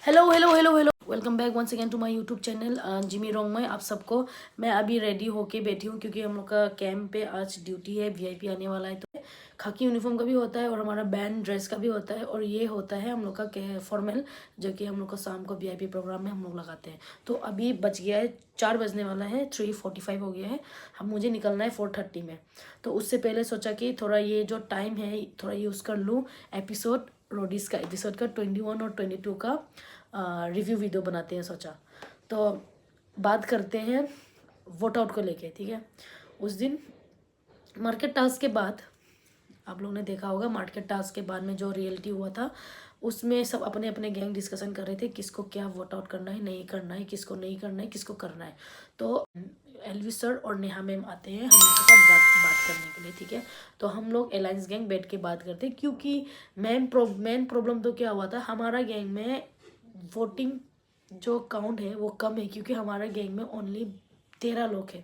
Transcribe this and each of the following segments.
Hello hello hello hello, welcome back once again to my YouTube channel जिमी रोंग में आप सबको। मैं अभी रेडी होके बैठी हूँ क्योंकि हम लोग का कैंप पे आज ड्यूटी है। वीआईपी आने वाला है तो खाकी यूनिफॉर्म का भी होता है और हमारा बैंड ड्रेस का भी होता है और ये होता है हम लोग का फॉर्मल, जो कि हम लोग का शाम को वीआईपी प्रोग्राम में हम लोग लगाते हैं। तो अभी बच गया है 4 बजने वाला है, 3:45 हो गया है। हम मुझे निकलना है 4:30 में। तो उससे पहले सोचा कि थोड़ा ये जो टाइम है थोड़ा यूज़ कर लूँ एपिसोड रोडीज़ का, एपिसोड का 21 और 22 का रिव्यू वीडियो बनाते हैं सोचा। तो बात करते हैं वोट आउट को लेके, ठीक है। उस दिन मार्केट टास्क के बाद आप लोगों ने देखा होगा, मार्केट टास्क के बाद में जो रियलिटी हुआ था उसमें सब अपने अपने गैंग डिस्कशन कर रहे थे किसको क्या वोट आउट करना है, नहीं करना है, किसको नहीं करना है, किसको करना है। तो एलवी सर और नेहा मैम आते हैं हम लोग के साथ बात करने के लिए, ठीक है। तो हम लोग अलायंस गैंग बैठ के बात करते हैं क्योंकि मेन प्रॉब्लम तो क्या हुआ था, हमारा गैंग में वोटिंग जो काउंट है वो कम है क्योंकि हमारे गैंग में ओनली 13 लोग हैं।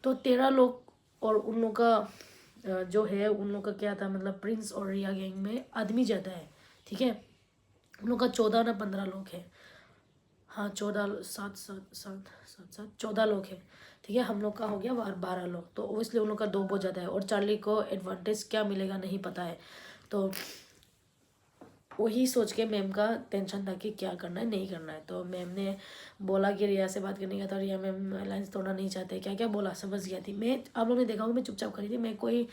तो 13 लोग और उन लोग का जो है उन लोग का क्या था, मतलब प्रिंस और रिया गैंग में आदमी ज़्यादा है, ठीक है। उन लोग का 14 ना 15 लोग हैं। हाँ 14, 7 14 लोग हैं, ठीक है। हम लोग का हो गया 12 लोग, तो इसलिए उन लोग का 2 बहुत ज़्यादा है और चार्ली को एडवांटेज क्या मिलेगा नहीं पता है। तो वही सोच के मैम का टेंशन था कि क्या करना है नहीं करना है। तो मैम ने बोला कि रिया से बात करने का था, रिया मैम अलायंस तोड़ना नहीं चाहते, क्या क्या बोला समझ गया थी मैं। आप लोगों ने देखा होगा मैं चुपचाप खड़ी थी, मैं कोई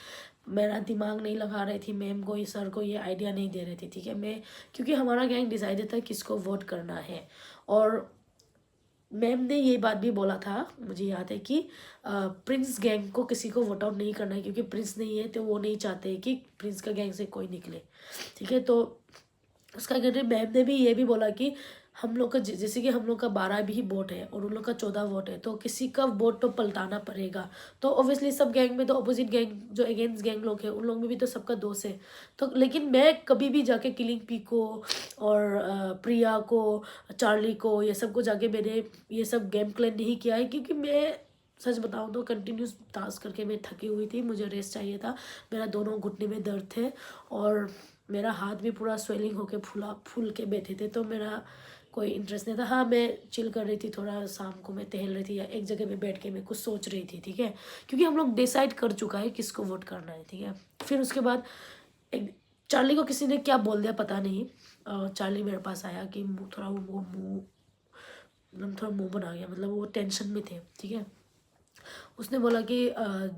मेरा दिमाग नहीं लगा रही थी, मैम को सर को ये आइडिया नहीं दे रही थी, ठीक है। मैं क्योंकि हमारा गैंग डिसाइडेड था किसको वोट करना है और मैम ने ये बात भी बोला था, मुझे याद है कि प्रिंस गैंग को किसी को वोट आउट नहीं करना है क्योंकि प्रिंस नहीं है तो वो नहीं चाहते कि प्रिंस का गैंग से कोई निकले, ठीक है। तो उसका कहते मैम ने भी ये भी बोला कि हम लोग का जैसे कि हम लोग का 12 भी वोट है और उन लोग का 14 वोट है, तो किसी का वोट तो पलटाना पड़ेगा। तो ऑब्वियसली सब गैंग में तो अपोजिट गैंग जो अगेंस्ट गैंग लोग हैं उन लोग में भी तो सबका दोस्त है। तो लेकिन मैं कभी भी जाके किलिंग पी को और प्रिया को, चार्ली को, ये सब को जाके मैंने ये सब गेम क्लेम नहीं किया है क्योंकि मैं सच बताऊँ तो कंटिन्यूस टास्क करके मैं थकी हुई थी, मुझे रेस्ट चाहिए था। मेरा दोनों घुटने में दर्द थे और मेरा हाथ भी पूरा स्वेलिंग होके फूल के बैठे थे, तो मेरा कोई इंटरेस्ट नहीं था। हाँ मैं चिल कर रही थी, थोड़ा शाम को मैं टहल रही थी या एक जगह पे बैठ के मैं कुछ सोच रही थी, ठीक है। क्योंकि हम लोग डिसाइड कर चुका है किसको वोट करना है, ठीक है। फिर उसके बाद एक चार्ली को किसी ने क्या बोल दिया पता नहीं, चार्ली मेरे पास आया कि थोड़ा वो मुँह मतलब थोड़ा मुँह बना गया, मतलब वो टेंशन में थे, ठीक है। उसने बोला कि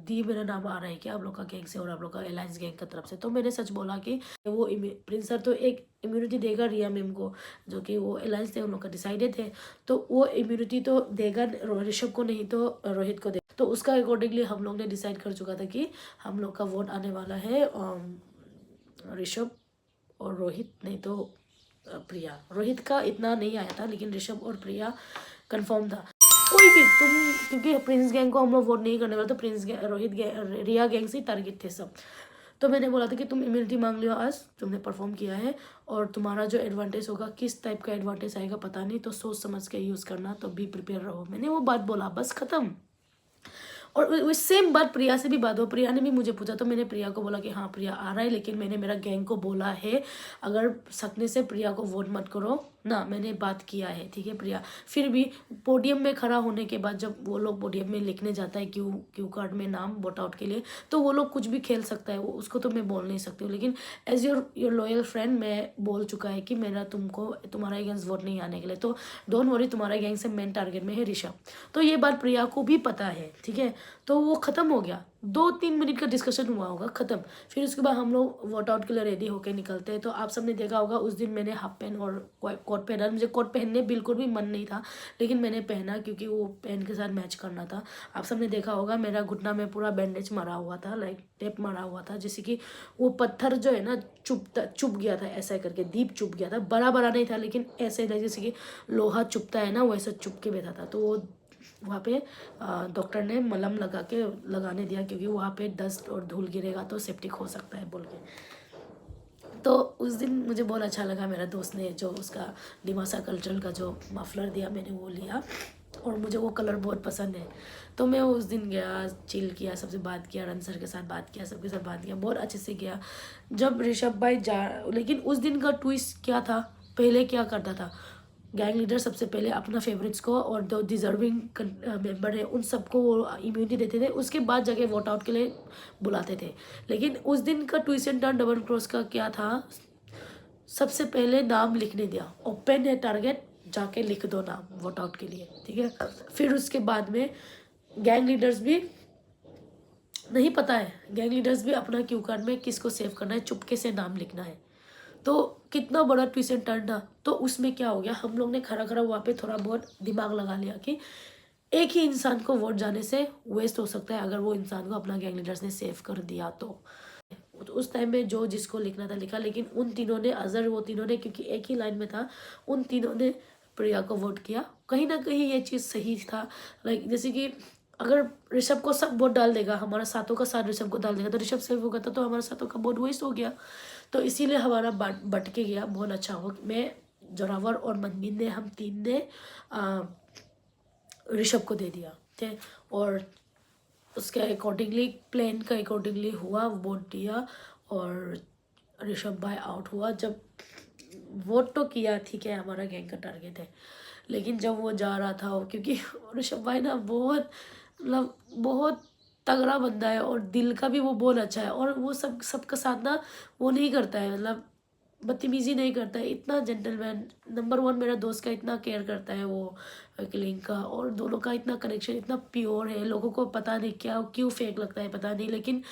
दी मेरा नाम आ रहा है क्या आप लोग का गैंग से और आप लोग का अलायंस गैंग की तरफ से। तो मैंने सच बोला कि वो प्रिंस सर तो एक इम्यूनिटी देगा रिया मैम को, जो कि वो अलायंस थे उन लोग का डिसाइडेड है, तो वो इम्यूनिटी तो देगा ऋषभ को नहीं तो रोहित को देगा। तो उसका अकॉर्डिंगली हम लोग ने डिसाइड कर चुका था कि हम लोग का वोट आने वाला है ऋषभ और रोहित, नहीं तो प्रिया। रोहित का इतना नहीं आया था लेकिन ऋषभ और प्रिया कंफर्म था। कोई भी तुम, क्योंकि प्रिंस गैंग को हम लोग वोट नहीं करने वाले, तो प्रिंस गैंग, रोहित गैंग, रिया गैंग से टारगेट थे सब। तो मैंने बोला था कि तुम इम्यूनिटी मांग लियो, आज तुमने परफॉर्म किया है और तुम्हारा जो एडवांटेज होगा किस टाइप का एडवांटेज आएगा पता नहीं, तो सोच समझ के यूज़ करना, तो बी प्रिपेयर रहो। मैंने वो बात बोला, बस खत्म। और सेम बात प्रिया से भी बात हो, प्रिया ने भी मुझे पूछा तो मैंने प्रिया को बोला कि हाँ प्रिया आ रहा है, लेकिन मैंने मेरा गैंग को बोला है अगर सकने से प्रिया को वोट मत करो ना, मैंने बात किया है, ठीक है प्रिया। फिर भी पोडियम में खड़ा होने के बाद जब वो लोग पोडियम में लिखने जाता है क्यू कार्ड में नाम वोट आउट के लिए, तो वो लोग कुछ भी खेल सकता है, वो उसको तो मैं बोल नहीं सकती हूँ, लेकिन एज योर लॉयल फ्रेंड मैं बोल चुका है कि मेरा तुमको तुम्हारा अगेंस्ट वोट नहीं आने के लिए, तो डोंट वरी, तुम्हारा गैंग से मेन टारगेट में है ऋषभ। तो ये बात प्रिया को भी पता है, ठीक है। तो वो ख़त्म हो गया, 2-3 मिनट का डिस्कशन हुआ होगा, ख़त्म। फिर उसके बाद हम लोग वोट आउट के लिए रेडी होकर निकलते हैं। तो आप सबने देखा होगा उस दिन मैंने हाफ पैंट और कोट पहना, मुझे कोट पहनने बिल्कुल भी मन नहीं था लेकिन मैंने पहना क्योंकि वो पैंट के साथ मैच करना था। आप सबने देखा होगा मेरा घुटना में पूरा बैंडेज मारा हुआ था, लाइक टेप मारा हुआ था, जैसे कि वो पत्थर जो है ना चुप गया था, ऐसा करके दीप चुप गया था, बड़ा बड़ा नहीं था लेकिन ऐसे जैसे कि लोहा चुपता है ना वैसा चुप के बैठा था। तो वो वहाँ पे डॉक्टर ने मलहम लगाने दिया क्योंकि वहाँ पे डस्ट और धूल गिरेगा तो सेप्टिक हो सकता है बोल के। तो उस दिन मुझे बहुत अच्छा लगा, मेरा दोस्त ने जो उसका डिमासा कल्चरल का जो मफलर दिया मैंने वो लिया और मुझे वो कलर बहुत पसंद है। तो मैं उस दिन गया, चिल किया, सबसे बात किया, रन सर के साथ बात किया, सबके साथ बात किया, बहुत अच्छे से किया। जब ऋषभ भाई लेकिन उस दिन का ट्विस्ट क्या था, पहले क्या करता था गैंग लीडर सबसे पहले अपना फेवरेट्स को और जो डिजर्विंग मेंबर है उन सबको वो इम्यूनिटी देते थे, उसके बाद जाके वोट आउट के लिए बुलाते थे। लेकिन उस दिन का twist and turn double cross का क्या था, सबसे पहले नाम लिखने दिया, ओपन है टारगेट, जाके लिख दो नाम वोट आउट के लिए, ठीक है। फिर उसके बाद में गैंग लीडर्स भी नहीं पता है, गैंग लीडर्स भी अपना क्यू कार्ड में किसको सेव करना है, चुपके से नाम लिखना है। तो कितना बड़ा ट्विस्ट एंड टर्न था। तो उसमें क्या हो गया, हम लोग ने खड़ा खड़ा वहाँ पे थोड़ा बहुत दिमाग लगा लिया कि एक ही इंसान को वोट जाने से वेस्ट हो सकता है, अगर वो इंसान को अपना गैंग लीडर्स ने सेव कर दिया तो उस टाइम में जो जिसको लिखना था लिखा, लेकिन उन तीनों ने अजर वो तीनों ने, क्योंकि एक ही लाइन में था, उन तीनों ने प्रिया को वोट किया। कहीं ना कहीं ये चीज़ सही था। लाइक जैसे कि अगर ऋषभ को सब वोट डाल देगा, हमारा सातों का साथ ऋषभ को डाल देगा, तो ऋषभ सेव हो गया था, तो हमारा सातों का वोट वेस्ट हो गया। तो इसीलिए हमारा बट के गया। बहुत अच्छा हो, मैं, जोरावर और मनमीन ने, हम तीन ने ऋषभ को दे दिया, ठीक है। और उसके अकॉर्डिंगली, प्लान का अकॉर्डिंगली हुआ, वोट दिया और ऋषभ भाई आउट हुआ। जब वोट तो किया, ठीक है, हमारा गैंग का टारगेट है, लेकिन जब वो जा रहा था, क्योंकि ऋषभ भाई ना बहुत, मतलब बहुत तगड़ा बंदा है और दिल का भी वो बहुत अच्छा है, और वो सबका साथ ना वो नहीं करता है, मतलब बदतमीजी नहीं करता है, इतना जेंटलमैन। नंबर वन मेरा दोस्त का इतना केयर करता है वो किलिंग का, और दोनों का इतना कनेक्शन इतना प्योर है। लोगों को पता नहीं क्या क्यों फेक लगता है पता नहीं, लेकिन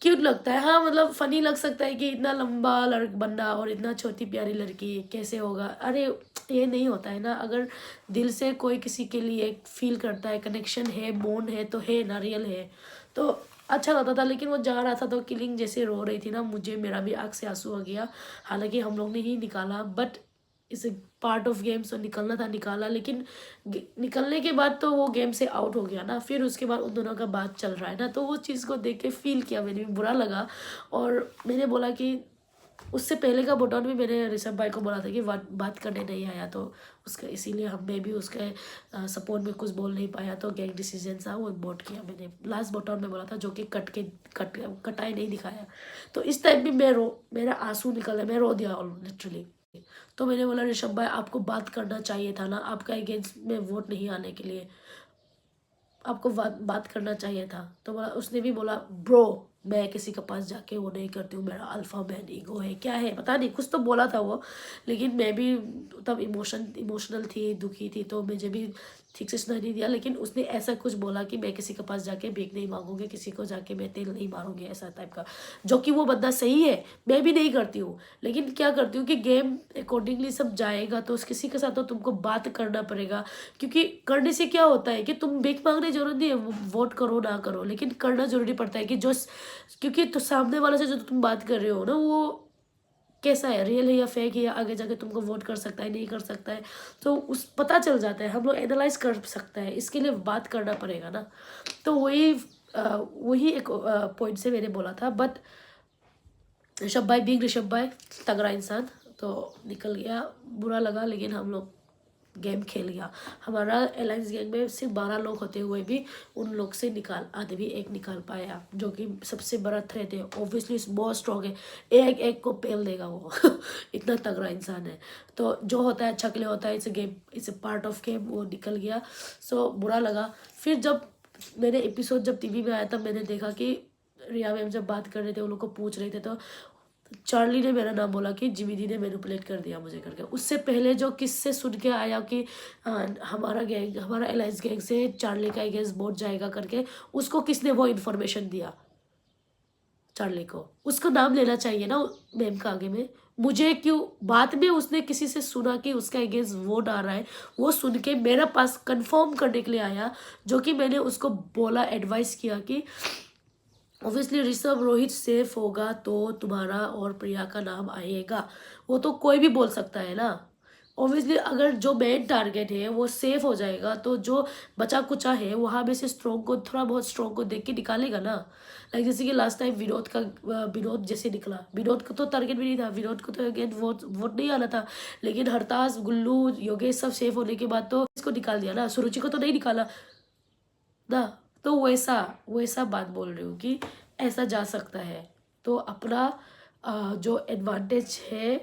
क्यूट लगता है। हाँ, मतलब फनी लग सकता है कि इतना लंबा बंदा और इतना छोटी प्यारी लड़की कैसे होगा। अरे ये नहीं होता है ना, अगर दिल से कोई किसी के लिए फील करता है, कनेक्शन है, बॉन्ड है, तो है ना, रियल है, तो अच्छा लगता था। लेकिन वो जा रहा था तो किलिंग जैसे रो रही थी ना, मुझे, मेरा भी आँख से आंसू आ गया। हालांकि हम लोग ने ही निकाला, बट इस पार्ट ऑफ गेम से निकलना था, निकाला, लेकिन निकलने के बाद तो वो गेम से आउट हो गया ना। फिर उसके बाद उन दोनों का बात चल रहा है ना, तो वो चीज़ को देख के फील किया मैंने, भी बुरा लगा। और मैंने बोला कि उससे पहले का बोटान भी मैंने ऋषभ भाई को बोला था कि बात करने नहीं आया, तो उसका इसीलिए मैं भी उसके सपोर्ट में कुछ बोल नहीं पाया, तो गैंग डिसीजन था वो वोट किया मैंने। लास्ट बोटान में बोला था, जो कि कटाई नहीं दिखाया। तो इस टाइम भी मेरा आंसू निकला, मैं रो दिया लिटरली। तो मैंने बोला, ऋषभ भाई आपको बात करना चाहिए था ना, आपका अगेंस्ट में वोट नहीं आने के लिए आपको बात करना चाहिए था। तो बोला, उसने भी बोला, ब्रो मैं किसी के पास जाके वो नहीं करती हूँ, मेरा अल्फा मैन ईगो है, क्या है पता नहीं, कुछ तो बोला था वो। लेकिन मैं भी तब इमोशनल थी, दुखी थी, तो मुझे भी ठीक से सुनाई नहीं दिया। लेकिन उसने ऐसा कुछ बोला कि मैं किसी के पास जाके भीख नहीं मांगूंगी, किसी को जाके मैं तेल नहीं मारूंगी, ऐसा टाइप का। जो कि वो बंदा सही है, मैं भी नहीं करती हूँ। लेकिन क्या करती हूँ कि गेम अकॉर्डिंगली सब जाएगा, तो किसी के साथ तो तुमको बात करना पड़ेगा। क्योंकि करने से क्या होता है कि तुम भीख मांगने जरूरत नहीं है, वोट करो ना करो, लेकिन करना जरूरी पड़ता है कि जो, क्योंकि तो सामने वाले से जो तुम बात कर रहे हो ना, वो कैसा है, रियल है या फेक है, या आगे जाके तुमको वोट कर सकता है नहीं कर सकता है, तो उस पता चल जाता है, हम लोग एनालाइज कर सकते हैं। इसके लिए बात करना पड़ेगा ना। तो वही एक पॉइंट से मैंने बोला था। बट ऋषभ भाई, बिग ऋषभ भाई, तगड़ा इंसान, तो निकल गया, बुरा लगा। लेकिन हम लोग गेम खेल गया। हमारा अलायंस गैंग में सिर्फ 12 लोग होते हुए भी उन लोग से आदमी एक निकाल पाया, जो कि सबसे बड़ा थ्रेट है। ऑब्वियसली बहुत स्ट्रॉन्ग है, एक एक को पेल देगा वो इतना तगड़ा इंसान है। तो जो होता है अच्छा के लिए होता है, it's game, it's a part of game. वो निकल गया, सो बुरा लगा। फिर जब मैंने एपिसोड जब टीवी में आया, तब मैंने देखा कि रिया मैम जब बात कर रहे थे, उन लोग को पूछ रहे थे, तो चार्ली ने मेरा नाम बोला कि जिमी दी ने मैनिपुलेट कर दिया मुझे करके। उससे पहले जो किससे सुन के आया कि हमारा गैंग, हमारा अलायंस गैंग से चार्ली का अगेंस्ट वोट जाएगा करके, उसको किसने वो इन्फॉर्मेशन दिया? चार्ली को, उसको नाम लेना चाहिए ना मैम का आगे में। मुझे क्यों बाद में उसने किसी से सुना कि उसका अगेंस्ट वोट आ रहा है, वो सुन के मेरे पास कंफर्म करने के लिए आया, जो कि मैंने उसको बोला, एडवाइस किया कि ऑब्वियसली ऋषभ रोहित सेफ होगा तो तुम्हारा और प्रिया का नाम आएगा। वो तो कोई भी बोल सकता है ना। ऑब्वियसली अगर जो मेन टारगेट है वो सेफ हो जाएगा, तो जो बचा कुचा है वहाँ में से स्ट्रॉन्ग को, थोड़ा बहुत स्ट्रॉन्ग को देख के निकालेगा ना। लाइक जैसे कि लास्ट टाइम विनोद जैसे निकला, विनोद को तो टारगेट भी नहीं था, विनोद को तो अगेन वोट नहीं आना था। लेकिन हरताज, गुल्लू, योगेश सब सेफ होने के बाद तो इसको निकाल दिया ना, सुरुचि को तो नहीं निकाला ना। तो वैसा वैसा बात बोल रही हूँ कि ऐसा जा सकता है। तो अपना जो एडवांटेज है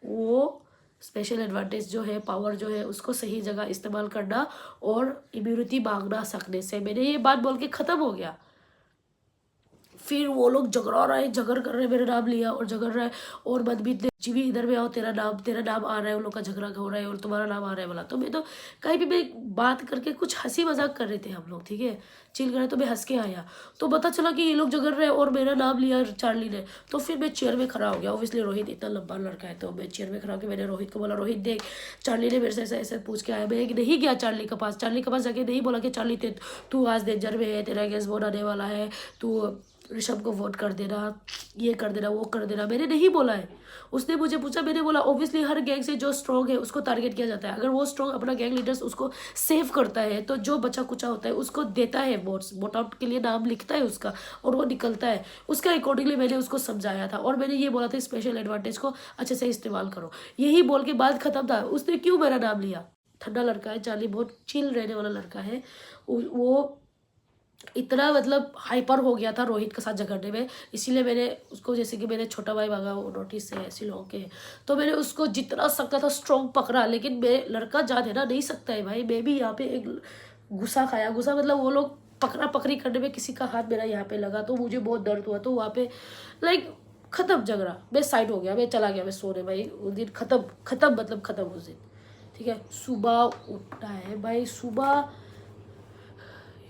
वो स्पेशल एडवांटेज जो है, पावर जो है, उसको सही जगह इस्तेमाल करना और इम्यूनिटी मांगना सकने से। मैंने ये बात बोल के ख़त्म हो गया। फिर वो लोग झगड़ा रहे, झगड़ कर रहे, मेरा नाम लिया और झगड़ रहा है और मनमीत ने जीवी इधर में आओ, तेरा नाम आ रहा है, उन लोग का झगड़ा हो रहा है और तुम्हारा नाम आ रहा है बोला। तो मैं तो कहीं भी मैं बात करके कुछ हंसी मजाक कर रहे थे हम लोग, ठीक है, चिल कर रहे, तो मैं हंस के आया तो पता चला कि ये लोग झगड़ रहे हैं और मेरा नाम लिया चार्ली ने। तो फिर मैं चेयर में खड़ा हो गया। ऑब्वियसली रोहित इतना लंबा लड़का है, तो मैं चेयर में खड़ा होकर मैंने रोहित को बोला, रोहित देख, चार्ली ने मेरे से ऐसे ऐसे पूछ के आया। मैं नहीं गया चार्ली के पास, जाके नहीं बोला कि चार्ली तू आज डेंजर में है, तेरा गैस बोन आने वाला है, तू ऋषभ को वोट कर देना, ये कर देना, वो कर देना। मैंने नहीं बोला है। उसने मुझे पूछा, मैंने बोला ऑब्वियसली हर गैंग से जो स्ट्रॉन्ग है उसको टारगेट किया जाता है। अगर वो स्ट्रॉन्ग अपना गैंग लीडर्स उसको सेव करता है तो जो बचा कुचा होता है उसको देता है, वोट आउट के लिए नाम लिखता है उसका और वो निकलता है। उसका अकॉर्डिंगली मैंने उसको समझाया था और मैंने ये बोला था स्पेशल एडवांटेज को अच्छे से इस्तेमाल करो। यही बोल के बात खत्म था। उसने क्यों मेरा नाम लिया? ठंडा लड़का है चार्ली, बहुत चिल रहने वाला लड़का है। वो इतना मतलब हाइपर हो गया था रोहित के साथ झगड़ने में, इसीलिए मैंने उसको, जैसे कि मेरे छोटा भाई भागा वो नोटिस से ऐसे लोगों के, तो मैंने उसको जितना सकता था स्ट्रॉन्ग पकड़ा। लेकिन मैं लड़का जा देना नहीं सकता है भाई। मैं भी यहाँ पे एक गुस्सा खाया। गुस्सा मतलब वो लोग पकड़ा पकड़ी करने में किसी का हाथ मेरा यहाँ पे लगा तो मुझे बहुत दर्द हुआ। तो वहाँ पे लाइक खत्म झगड़ा, मैं साइड हो गया, मैं चला गया, मैं सोने भाई। उस दिन खत्म मतलब खत्म उस दिन, ठीक है। सुबह उठता है भाई, सुबह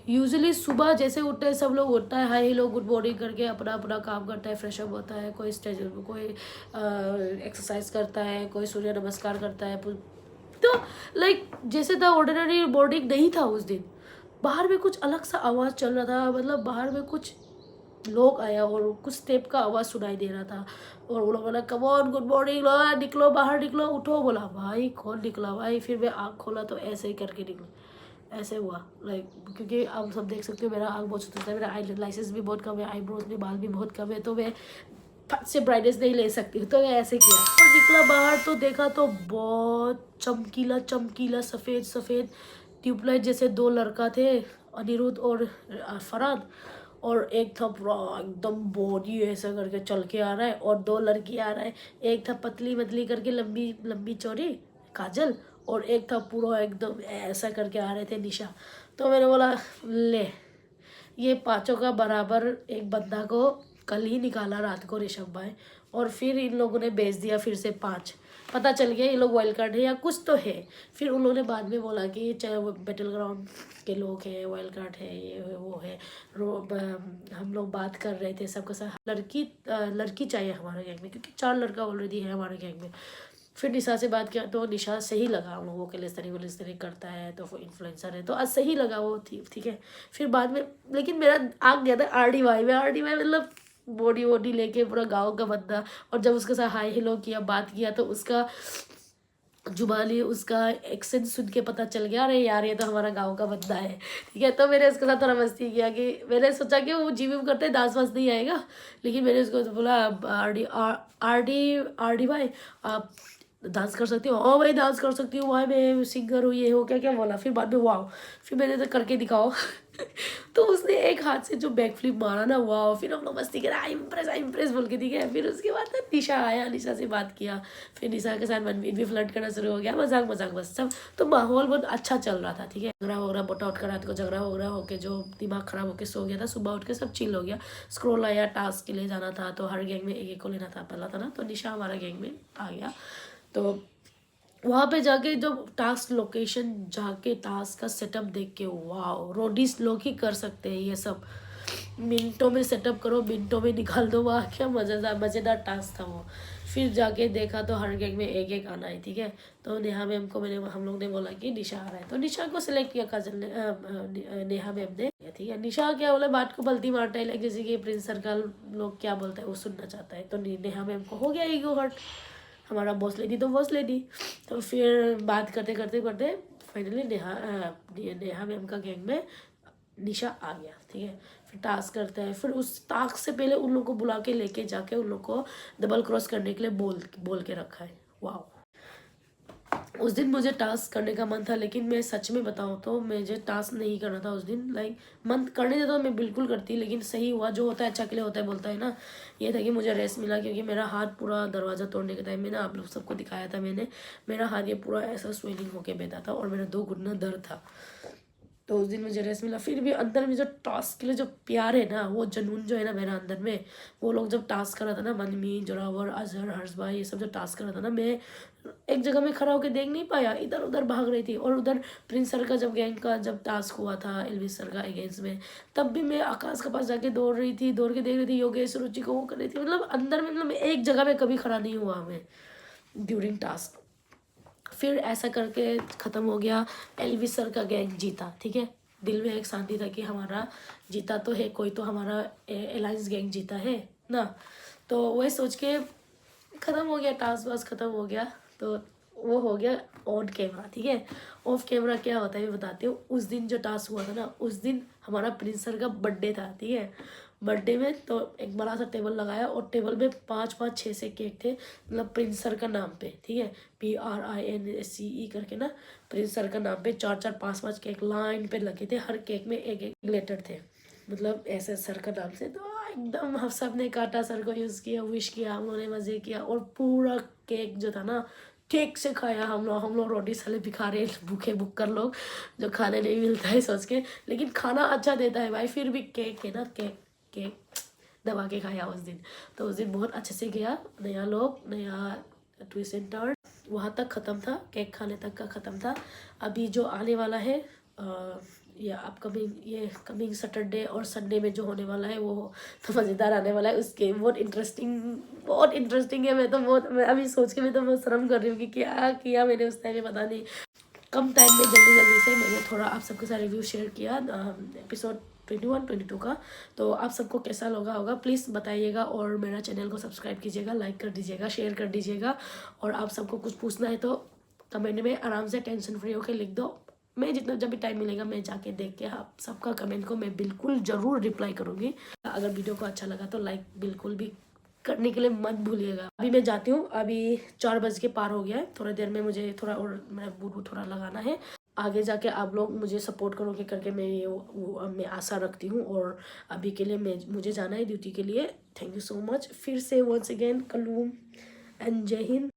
यूजुअली सुबह जैसे उठते हैं सब लोग, उठता है हाई लोग गुड मॉर्निंग करके अपना अपना काम करता है, फ्रेशअप होता है, कोई स्टेज कोई एक्सरसाइज करता है, कोई सूर्य नमस्कार करता है। तो लाइक जैसे था ऑर्डिनरी मॉर्निंग नहीं था उस दिन। बाहर में कुछ अलग सा आवाज़ चल रहा था, मतलब बाहर में कुछ लोग आया और कुछ स्टेप का आवाज़ सुनाई दे रहा था और वो लोग बोला कम ऑन गुड मॉर्निंग, निकलो बाहर निकलो, उठो। बोला भाई कौन निकला भाई? फिर मैं आँख खोला तो ऐसे ही करके निकला, ऐसे हुआ लाइक, क्योंकि आप सब देख सकते हो मेरा आँख बहुत छोटा है, मेरा आई लाइसेंस भी बहुत कम है, आईब्रोज में बाल भी बहुत कम है, तो मैं फट से ब्राइटनेस नहीं ले सकती हूँ। तो मैं ऐसे किया और निकला बाहर तो देखा तो बहुत चमकीला चमकीला सफ़ेद सफ़ेद ट्यूबलाइट जैसे दो लड़का थे, अनिरुद्ध और फरहाद, और एक था पूरा एकदम बॉडी ऐसा करके चल के आ रहा है और दो लड़की आ रहा है। एक था पतली मतली करके लंबी लंबी चौड़ी काजल, और एक था पूरा एकदम ऐसा करके आ रहे थे निशा। तो मैंने बोला ले, ये पांचों का बराबर एक बंदा को कल ही निकाला रात को ऋषभ भाई, और फिर इन लोगों ने बेच दिया फिर से 5। पता चल गया ये लोग वाइल्ड कार्ड है या कुछ तो है। फिर उन्होंने बाद में बोला कि चाहे वो बैटल ग्राउंड के लोग हैं, वाइल्ड कार्ड है, ये है वो है। हम लोग बात कर रहे थे सबके साथ, लड़की चाहिए हमारे गैंग में, क्योंकि 4 लड़का ऑलरेडी है हमारे गैंग में। फिर निशा से बात किया तो निशा सही लगा हम लोगों के लिए, इस तरह करता है तो वो इन्फ्लुएंसर है तो आज सही लगा वो, ठीक है। फिर बाद में लेकिन मेरा आग गया था RDY में। RDY मतलब बॉडी वॉडी लेके पूरा गाँव का बंदा, और जब उसके साथ हाई हेलो किया, बात किया, तो उसका जुबानी, उसका एक्सेंट सुन के पता चल गया अरे यार ये तो हमारा गांव का बंदा है, ठीक है। तो मैंने उसके साथ थोड़ा मस्ती किया कि मैंने सोचा कि वो जिम करते डांस वांस नहीं आएगा, लेकिन मैंने उसको बोला RD भाई आप डांस कर सकती हो? ओ भाई डांस कर सकती हूँ भाई, मैं सिंगर हूँ, ये हो क्या क्या बोला। फिर बाद में वाह, फिर मैंने तो करके दिखाओ तो उसने एक हाथ से जो बैक फ्लिप मारा ना, वाह। फिर हम लोग मस्ती करा, आई इम्प्रेस बोल के, ठीक है। फिर उसके बाद निशा आया, निशा से बात किया, फिर निशा के साथ मनमीत भी फ्लर्ट करना शुरू हो गया, मजाक बस सब। तो माहौल बहुत अच्छा चल रहा था, ठीक है। झगड़ा हो रहा, बोटा उठ कर रात को झगड़ा हो रहा होके जो दिमाग खराब होके सो गया था, सुबह उठ के सब चिल हो गया। स्क्रोल आया, टास्क के लिए जाना था तो हर गैंग में एक एक को लेना था, पहला था ना, तो निशा हमारा गैंग में आ गया। तो वहाँ पे जाके जब टास्क लोकेशन जाके टास्क का सेटअप देख के वाह, रोडीज लोग ही कर सकते हैं ये सब। मिनटों में सेटअप करो, मिनटों में निकाल दो, वाह क्या मज़ेदार टास्क था वो। फिर जाके देखा तो हर गैंग में एक एक आना है, ठीक है। तो नेहा मैम को हम लोग ने बोला कि निशा आ रहा है, तो निशा को सिलेक्ट किया काजल ने, नेहा मैम ने, ठीक है। निशा क्या बोला, बात को बल्ती मारता है, लाइक जैसे कि प्रिंस सर्कल लोग क्या बोलते हैं वो सुनना चाहता है। तो नेहा मैम को हो गया ईगो हर्ट, हमारा बॉस लेडी तो बॉस लेडी। तो फिर बात करते करते करते फाइनली नेहा मैम का गैंग में निशा आ गया, ठीक है। फिर टास्क करते हैं, फिर उस टास्क से पहले उन लोग को बुला के लेके जाके उन लोग को डबल क्रॉस करने के लिए बोल के रखा है। वाह, उस दिन मुझे टास्क करने का मन था, लेकिन मैं सच में बताऊँ तो मुझे टास्क नहीं करना था उस दिन। लाइक मन करने देता तो मैं बिल्कुल करती, लेकिन सही हुआ, जो होता है अच्छा के लिए होता है बोलता है ना। ये था कि मुझे रेस्ट मिला, क्योंकि मेरा हाथ पूरा दरवाज़ा तोड़ने के टाइम में ना, आप लोग सबको दिखाया था मैंने, मेरा हाथ ये पूरा ऐसा स्वेलिंग होके बैठा था और मेरा 2 घुटना दर्द था। तो उस दिन मुझे रेस्ट मिला। फिर भी अंदर में जो टास्क के लिए जो प्यार है ना, वो जुनून जो है ना मेरा अंदर में, वो लोग जब टास्क कर रहा था ना, मनमी, जोरावर, अजहर, हर्ष भाई, ये सब जो टास्क कर रहा था ना, मैं एक जगह में खड़ा होकर देख नहीं पाया, इधर उधर भाग रही थी। और उधर प्रिंस सर का जब गैंग का जब टास्क हुआ था एलविस सर का अगेंस्ट में, तब भी मैं आकाश के पास जाके दौड़ रही थी, दौड़ के देख रही थी, योगेश रुचि को वो कर रही थी। मतलब अंदर में, मतलब एक जगह में कभी खड़ा नहीं हुआ मैं ड्यूरिंग टास्क। फिर ऐसा करके ख़त्म हो गया। एलविस सर का गैंग जीता, ठीक है। दिल में एक शांति था कि हमारा जीता तो है, कोई तो हमारा अलायंस गैंग जीता है ना। तो वही सोच के ख़त्म हो गया, टास्क वास्क ख़त्म हो गया। तो वो हो गया ऑन कैमरा, ठीक है। ऑफ कैमरा क्या होता है मैं बताती हूँ। उस दिन जो टास्क हुआ था ना, उस दिन हमारा प्रिंस सर का बर्थडे था, ठीक है। बर्थडे में तो एक बड़ा सा टेबल लगाया और टेबल में 5-5 6 से केक थे, मतलब प्रिंस सर का नाम पे, ठीक है। PRINCE करके ना, प्रिंस सर का नाम पे 4-4 5-5 केक लाइन पे लगे थे, हर केक में एक एक लेटर थे, मतलब ऐसे सर का नाम से। तो एकदम हम सब ने काटा, सर को यूज़ किया, विश किया, हम लोगों ने मज़े किया। और पूरा केक जो था ना, केक से खाया हम लोग रोटी साले भिखारी भूखे भुक्कर लोग, जो खाने नहीं मिलता है सोच के, लेकिन खाना अच्छा देता है भाई, फिर भी केक है ना, केक केक दबा के खाया उस दिन। तो उस दिन बहुत अच्छे से गया, नया लोग, नया ट्विस्ट एंड टर्न, वहाँ तक ख़त्म था, केक खाने तक का ख़त्म था। अभी जो आने वाला है या अपकमिंग, ये कमिंग सैटरडे और संडे में जो होने वाला है, वो तो मज़ेदार आने वाला है। उसके बहुत इंटरेस्टिंग है। मैं अभी सोच के मैं तो बहुत शर्म कर रही हूँ कि क्या किया मैंने उस टाइम में, पता नहीं। कम टाइम में जल्दी जल्दी से मैंने थोड़ा आप सबके साथ रिव्यू शेयर किया एपिसोड 21-22 का। तो आप सबको कैसा लगा होगा प्लीज़ बताइएगा, और मेरा चैनल को सब्सक्राइब कीजिएगा, लाइक कर दीजिएगा, शेयर कर दीजिएगा। और आप सबको कुछ पूछना है तो कमेंट में आराम से टेंशन फ्री होकर लिख दो। मैं जितना जब भी टाइम मिलेगा मैं जाके देख के आप सबका कमेंट को मैं बिल्कुल ज़रूर रिप्लाई करूँगी। अगर वीडियो को अच्छा लगा तो लाइक बिल्कुल भी करने के लिए मत भूलिएगा। अभी मैं जाती हूँ, अभी 4 बज के पार हो गया है, थोड़ी देर में मुझे थोड़ा और मेरा बूट थोड़ा लगाना है। आगे जाके आप लोग मुझे सपोर्ट करोगे करके मैं ये मैं आशा रखती हूँ। और अभी के लिए मुझे जाना है ड्यूटी के लिए। थैंक यू सो मच फिर से वंस अगेन, कलूम एंड जय हिंद।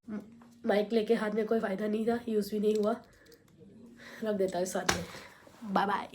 माइक लेके हाथ में कोई फ़ायदा नहीं था, यूज़ भी नहीं हुआ, रख देता है साथ में। Bye bye.